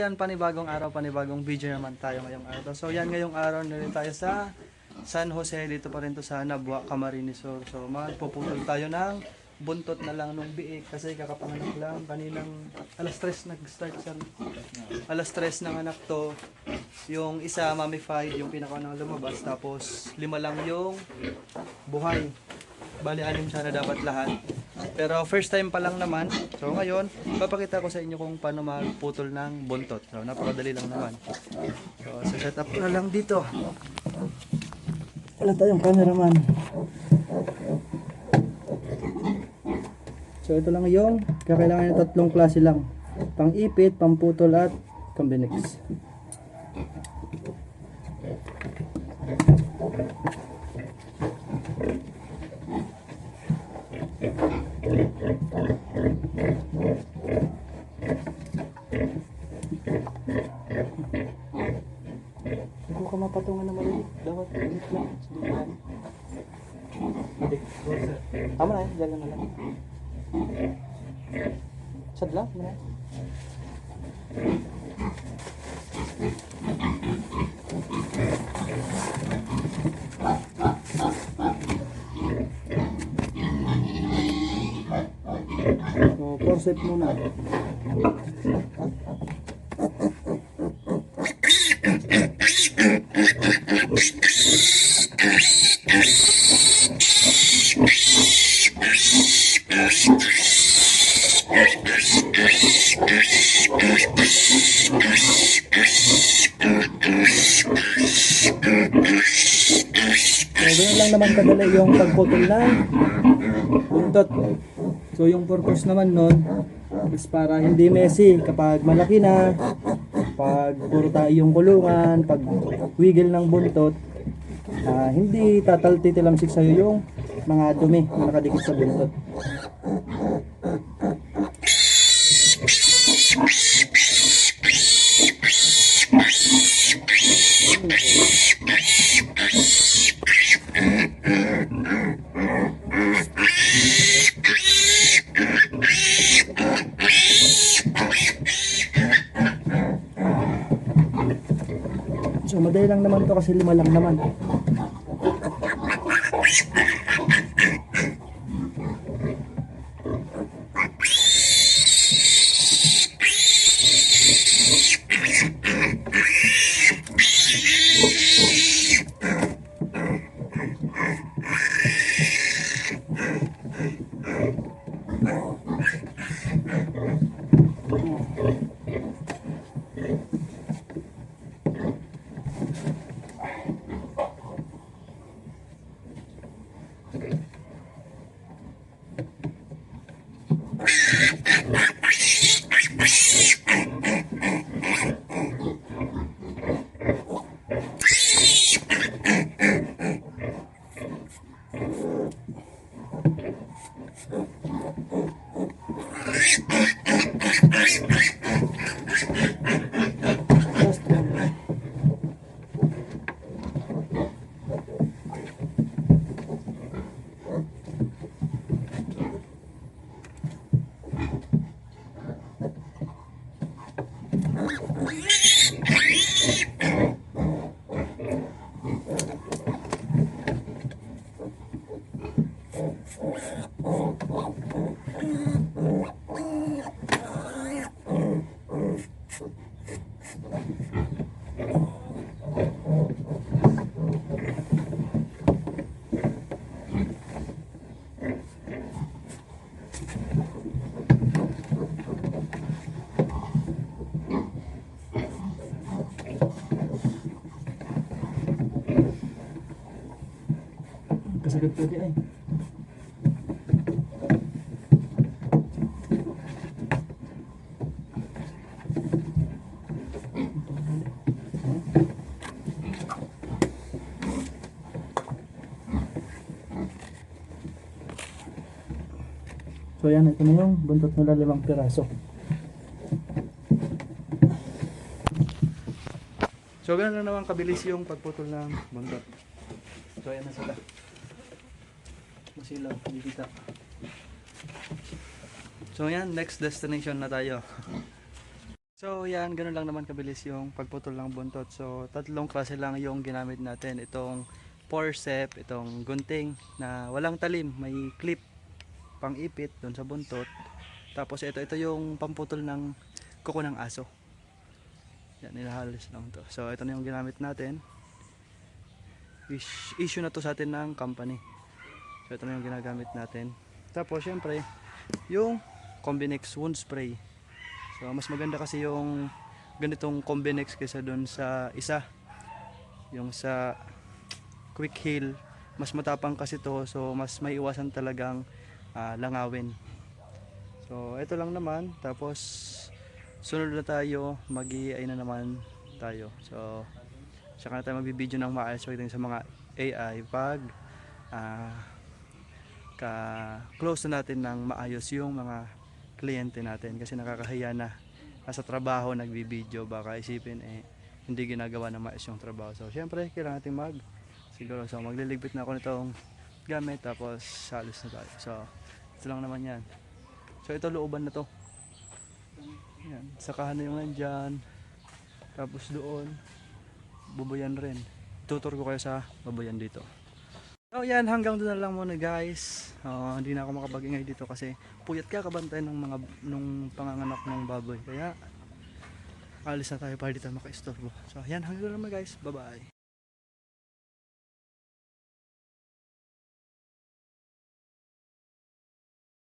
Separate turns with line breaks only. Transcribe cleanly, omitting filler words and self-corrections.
yan, panibagong araw, panibagong video naman tayo ngayong araw. So yan, ngayong araw na rin tayo sa San Jose, dito pa rin to sa Nabua, Camarines Sur. So magpuputol tayo ng buntot na lang nung biik kasi kakapanganak lang. Kaninang alas 3 nag-start siya. Alas 3 ng anak to. Yung isa mummified, yung pinakaunang lumabas. Tapos 5 lang yung buhay. Bali 6 sana dapat lahat. Pero first time pa lang naman. So ngayon, papakita ko sa inyo kung paano magputol ng buntot. So napakadali lang naman. So set up na lang dito. Wala tayong cameraman. So ito lang yung kakailangan ng 3 klase lang. Pang-ipit, pang-putol at combinix. Huwag ka mapatungan na maliit. Dapat ulit lang. Tama na yun. Diyan lang na lang. Sad lang. Tama na yun. So, forceps muna. So, ganyan lang naman kadali yung pagputol ng buntot. So, yung purpose naman nun is para hindi messy kapag malaki na, pag puro tayo yung kulungan, pag wiggle ng buntot, hindi titilamsik sa'yo yung mga dumi na nakadikit sa buntot. So madali lang naman to kasi 5 lang naman. Kasagad pwede ay. So yan, ito na yung buntot nila 5 piraso. So ganun na naman kabilis yung pagputol ng buntot. So ayan na sila. Masilaw, hindi kita. So yan, next destination na tayo. So So yan, ganun lang naman kabilis yung pagputol ng buntot. So tatlong klase lang yung ginamit natin. Itong forceps, itong gunting na walang talim, may clip pang ipit doon sa buntot. Tapos ito yung pamputol ng kuko ng aso. Yan, nilahalis lang to. So ito na yung ginamit natin. Issue na to sa atin ng company. So ito na yung ginagamit natin. Tapos syempre, yung Combinex wound spray. So mas maganda kasi yung ganitong Combinex kaysa doon sa isa, yung sa Quick Heal. Mas matapang kasi to, so mas may iwasan talagang langawin. So ito lang naman. Tapos sunod na tayo, mag-i-AI na naman tayo. So saka na tayo magbibideo ng maayos pagdating sa mga AI pag ka-close na natin ng maayos yung mga kliyente natin, kasi nakakahiya na nasa trabaho nagbibideo, baka isipin hindi ginagawa ng maayos yung trabaho. So syempre kailangan natin siguro, so magliligpit na ako nitong gamit, tapos salis na tayo. So ito lang naman yan. So ito looban na to, yan, sakahan na yung nandyan, tapos doon bubuyan rin. Tutor ko kayo sa babuyan dito. So yan, hanggang doon na lang muna guys. Hindi na ako makapag-ingay dito kasi puyat ka kabantay nung panganganak ng baboy. Kaya alis na tayo para dito maka-istorbo. So yan, hanggang doon naman guys. Bye bye.